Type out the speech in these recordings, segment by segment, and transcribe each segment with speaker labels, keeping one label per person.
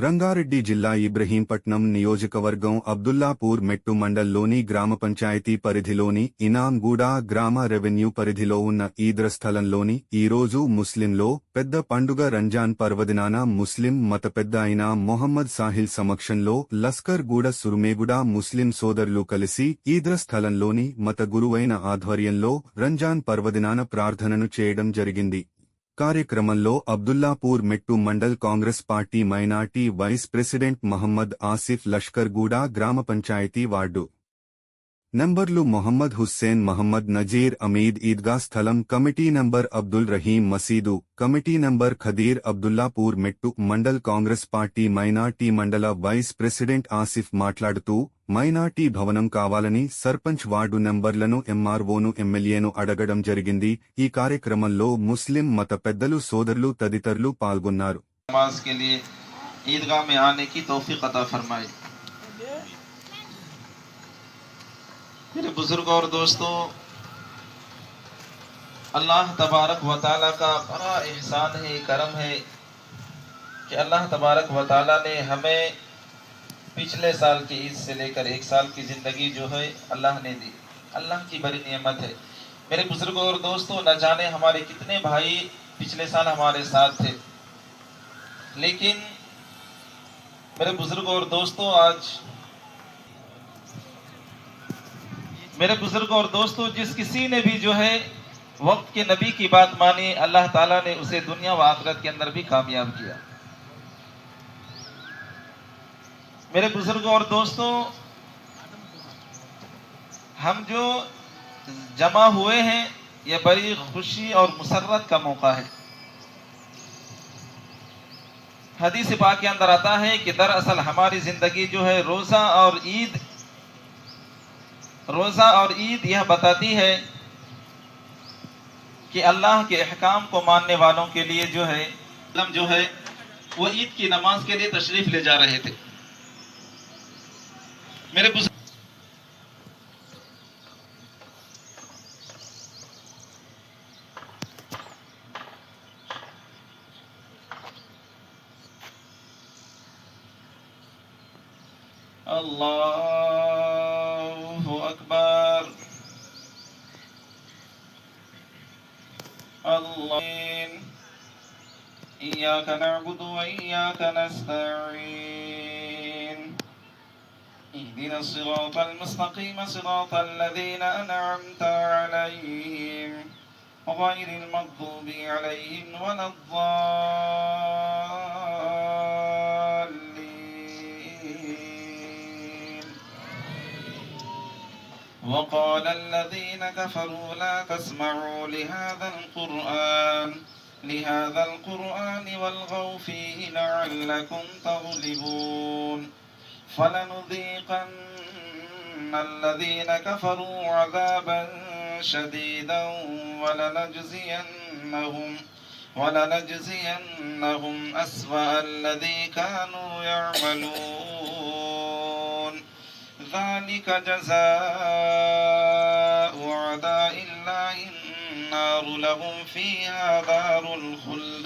Speaker 1: రంగారెడ్డి జిల్లా ఇబ్రహీంపట్నం నియోజకవర్గం అబ్దుల్లాపూర్ మెట్టు మండల్లోని గ్రామ పంచాయతీ పరిధిలోని ఇనాంగూడ గ్రామ రెవెన్యూ పరిధిలో ఉన్న ఈద్ర స్థలంలోని ఈరోజు ముస్లింలో పెద్ద పండుగ రంజాన్ పర్వదినాన ముస్లిం మత పెద్ద అయిన మొహమ్మద్ సాహిల్ సమక్షంలో లస్కర్ గూడ సురుమేగుడ ముస్లిం సోదరులు కలిసి ఈద్ర స్థలంలోని మత గురువైన ఆధ్వర్యంలో రంజాన్ పర్వదినాన ప్రార్థనను చేయడం జరిగింది. కార్యక్రమంలో Abdullapur Mettu mandal Congress party minority vice president Mohammed Asif Lashkar Guda గ్రామ పంచాయతీ వార్డు నంబర్లు మొహమ్మద్ హుస్సేన్ మహమ్మద్ నజీర్ అమీద్ ఈద్గా స్థలం కమిటీ నంబర్ అబ్దుల్ రహీం మసీదు committee number Khadeer Abdullapur Mettu mandal Congress party minority మండల వైస్ ప్రెసిడెంట్ ఆసిఫ్ మాట్లాడుతూ మైనార్టీ భవనం కావాలని సర్పంచ్ వార్డు నంబర్లను ఎంఆర్ఓను ఎమ్మెల్యేను అడగడం జరిగింది. ఈ కార్యక్రమంలో ముస్లిం మత పెద్దలు సోదరులు తదితరులు పాల్గొన్నారు.
Speaker 2: मेरे बुजुर्ग और दोस्तों, अल्लाह तबारक व तआला का बड़ा एहसान है, करम है कि अल्लाह तबारक व तआला ने हमें पिछले साल की ईद से लेकर एक साल की ज़िंदगी जो है अल्लाह ने दी। अल्लाह की बड़ी नेमत है। मेरे बुजुर्ग और दोस्तों, न जाने हमारे कितने भाई पिछले साल हमारे साथ थे, लेकिन मेरे बुजुर्ग और दोस्तों मेरे बुजुर्ग और दोस्तों, जिस किसी ने भी जो है वक्त के नबी की बात मानी, अल्लाह ताला ने उसे दुनिया व आखिरत के अंदर भी कामयाब किया। मेरे बुजुर्ग और दोस्तों, हम जो जमा हुए हैं, यह बड़ी खुशी और मुसर्रत का मौका है। हदीस पाक के अंदर आता है कि दरअसल हमारी जिंदगी जो है रोजा और ईद यह बताती है कि अल्लाह के अहकाम को मानने वालों के लिए जो है वो ईद की नमाज के लिए तशरीफ ले जा रहे थे। मेरे अल्लाहु अकबर, इय्याका नअबुदु व इय्याका नस्तईन, इहदिनस सिरातल मुस्तकीम सिरातल लज़ीना अनअमता अलैहिम गैरिल मग़दूबि अलैहिम वलद्दाल्लीन। वक़ाल الذين كفروا لا تسمعوا لهذا القرآن والغوا فيه لعلكم تغلبون فلنذيقن الذين كفروا عذابا شديدا ولنجزينهم أسوأ الذي كانوا يعملون ذلك جزاء أعداء الله النار لهم فيها دار الخلد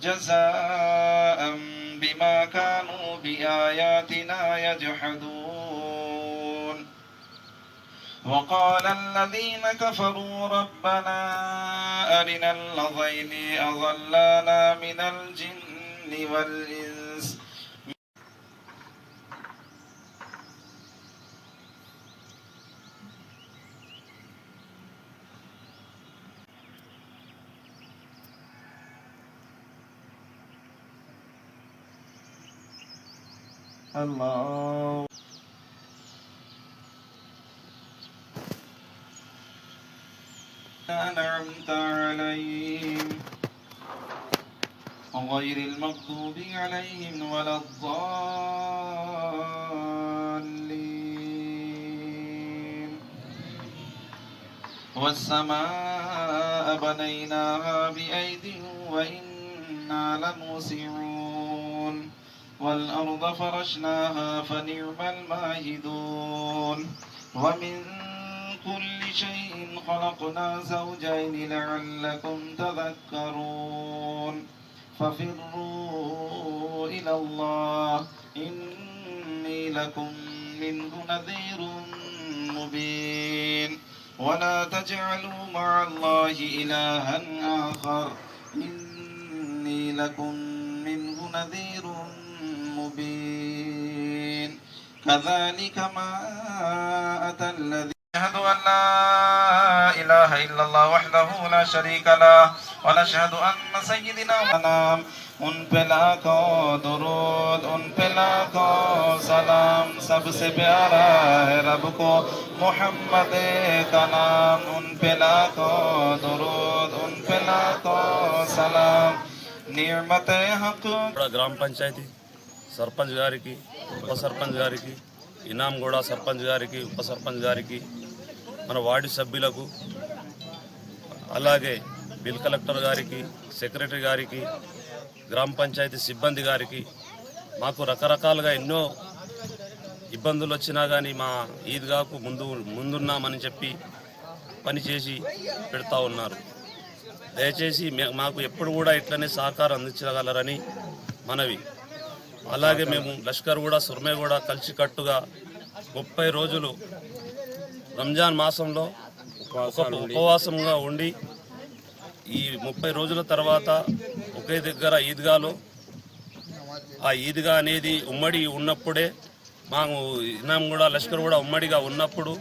Speaker 2: جزاء بما كانوا بآياتنا يجحدون وقال الذين كفروا ربنا أرنا الذين أضلانا من الجن والإنس الله أنعمت عليهم غير المغضوب عليهم ولا الضالين والسماء بنيناها بأيد وإنا لموسعون والأرض فرشناها فنعم الماهدون ومن كل شيء خلقنا زوجين لعلكم تذكرون ففروا إلى الله إني لكم منه نذير مبين ولا تجعلوا مع الله إلها آخر إني لكم منه نذير مبين كذلك ما أتى الذي أشهد أن لا إله إلا الله وحده لا شريك له ونشهد أن سيدنا ونام उन पे लाखों दुरूद उन पे लाखों सलाम सबसे प्यारा है रब को मोहम्मद का नाम उन पे लाखों दुरूद उन पे लाखों सलाम नियमत हक
Speaker 3: గ్రామ పంచాయతీ సర్పంచ్ గారికి ఉప సర్పంచ్ గారికి ఇనాంగూడ సర్పంచ్ గారికి ఉప సర్పంచ్ గారికి మన వార్డు సభ్యులకు అలాగే బిల్ కలెక్టర్ గారికి సెక్రటరీ గారికి గ్రామ పంచాయతీ సిబ్బంది గారికి మాకు రకరకాలుగా ఎన్నో ఇబ్బందులు వచ్చినా కానీ మా ఈద్గాకు ముందున్నామని చెప్పి పనిచేసి పెడతా ఉన్నారు. దయచేసి మాకు ఎప్పుడు కూడా ఇట్లనే సహకారం అందించగలరని మనవి. అలాగే మేము లష్కర్ కూడా సుర్మే కూడా కలిసికట్టుగా 30 రోజులు రంజాన్ మాసంలో ఉపవాసంగా ఉండి ఈ 30 రోజుల తర్వాత ఒకే దగ్గర ఈద్గాలో ఆ ఈద్గా అనేది ఉమ్మడి ఉన్నప్పుడే మాకు ఇనాం కూడా లష్కర్ కూడా ఉమ్మడిగా ఉన్నప్పుడు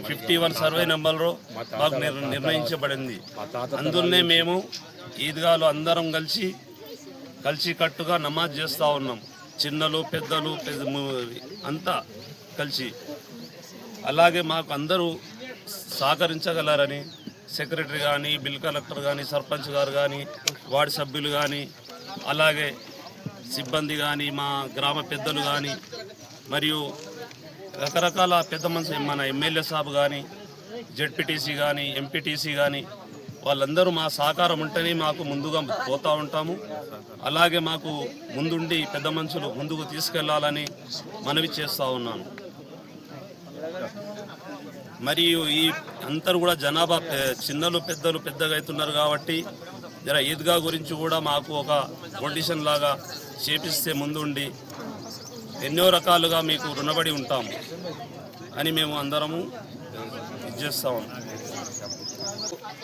Speaker 3: 51 సర్వే నెంబర్లో మాకు నిర్ణయించబడింది. అందులోనే మేము ఈద్గాలో అందరం కలిసికట్టుగా నమాజ్ చేస్తూ ఉన్నాం. చిన్నలు పెద్దలు అంతా కలిసి. అలాగే మాకు అందరూ సహకరించగలరని సెక్రటరీ కానీ బిల్ కలెక్టర్ కానీ సర్పంచ్ గారు కానీ వార్డు సభ్యులు కానీ అలాగే సిబ్బంది కానీ మా గ్రామ పెద్దలు కానీ మరియు రకరకాల పెద్ద మనుషులు మన ఎమ్మెల్యే సాబ్ కానీ జెడ్పీటీసీ కానీ ఎంపీటీసీ కానీ వాళ్ళందరూ మా సహకారం ఉంటేనే మాకు ముందుగా పోతూ ఉంటాము. అలాగే మాకు ముందుండి పెద్ద మనుషులు ముందుకు తీసుకెళ్లాలని మనవి చేస్తూ ఉన్నాను. మరియు ఈ అందరూ కూడా జనాభా చిన్నలు పెద్దలు పెద్దగా అవుతున్నారు కాబట్టి జర ఈద్గా గురించి కూడా మాకు ఒక కండిషన్ లాగా చేపిస్తే ముందుండి ఎన్నో రకాలుగా మీకు రుణపడి ఉంటాము అని మేము అందరము ఇచ్చేస్తాము.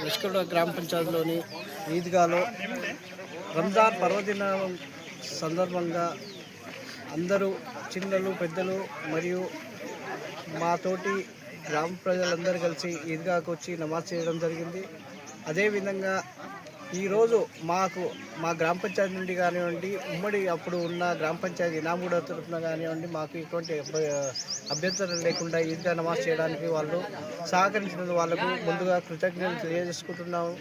Speaker 4: లష్కర్ గ్రామ పంచాయతీలోని ఈద్గాలో రంజాన్ పర్వదినం సందర్భంగా అందరూ చిన్నలు పెద్దలు మరియు మాతోటి గ్రామ ప్రజలందరూ కలిసి ఈద్గాకు వచ్చి నమాజ్ చేయడం జరిగింది. అదేవిధంగా ఈరోజు మా గ్రామ పంచాయతీ నుండి కానివ్వండి ఉమ్మడి అప్పుడు ఉన్న గ్రామ పంచాయతీ ఇనాంగూడ తరఫున కానివ్వండి మాకు ఎటువంటి అభ్యంతరం లేకుండా ఈద్గా నమాజ్ చేయడానికి వాళ్ళు సహకరించిన వాళ్ళకు ముందుగా కృతజ్ఞతలు తెలియజేసుకుంటున్నాము.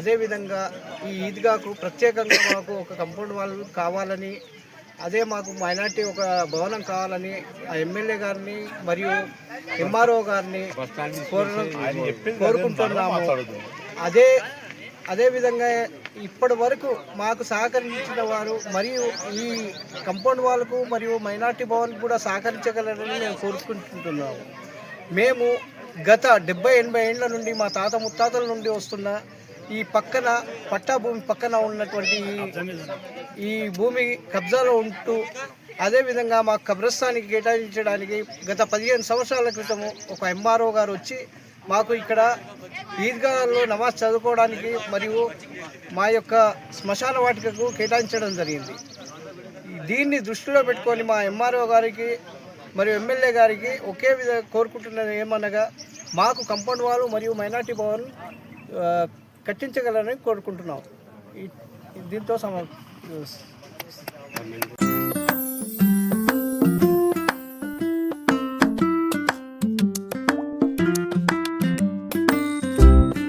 Speaker 4: అదేవిధంగా ఈ ఈద్గాకు ప్రత్యేకంగా మాకు ఒక కాంపౌండ్ వాల్ కావాలని అదే మాకు మైనార్టీ ఒక భవనం కావాలని ఆ ఎమ్మెల్యే గారిని మరియు ఎంఆర్ఓ గారిని కోరుకుంటున్నాము. అదేవిధంగా ఇప్పటి వరకు మాకు సహకరించిన వారు మరియు ఈ కాంపౌండ్ వాళ్ళకు మరియు మైనార్టీ భవన్ కూడా సహకరించగలరని మేము కోరుకుంటున్నాము. మేము గత 70-80 ఏళ్ల నుండి మా తాత ముత్తాతల నుండి వస్తున్న ఈ పక్కన పట్టా భూమి పక్కన ఉన్నటువంటి ఈ భూమి కబ్జాలో ఉంటూ అదేవిధంగా మా కబ్రస్థానికి కేటాయించడానికి గత 15 సంవత్సరాల క్రితము ఒక ఎంఆర్ఓ గారు వచ్చి మాకు ఇక్కడ ఈద్గాలో నమాజ్ చదువుకోవడానికి మరియు మా యొక్క శ్మశాన వాటికకు కేటాయించడం జరిగింది. దీన్ని దృష్టిలో పెట్టుకొని మా ఎంఆర్ఓ గారికి మరియు ఎమ్మెల్యే గారికి ఒకే విధంగా కోరుకుంటున్నది ఏమనగా మాకు కాంపౌండ్ వాల్ మరియు మైనార్టీ భవన్ కట్టించగలరని కోరుకుంటున్నాం. దీంతో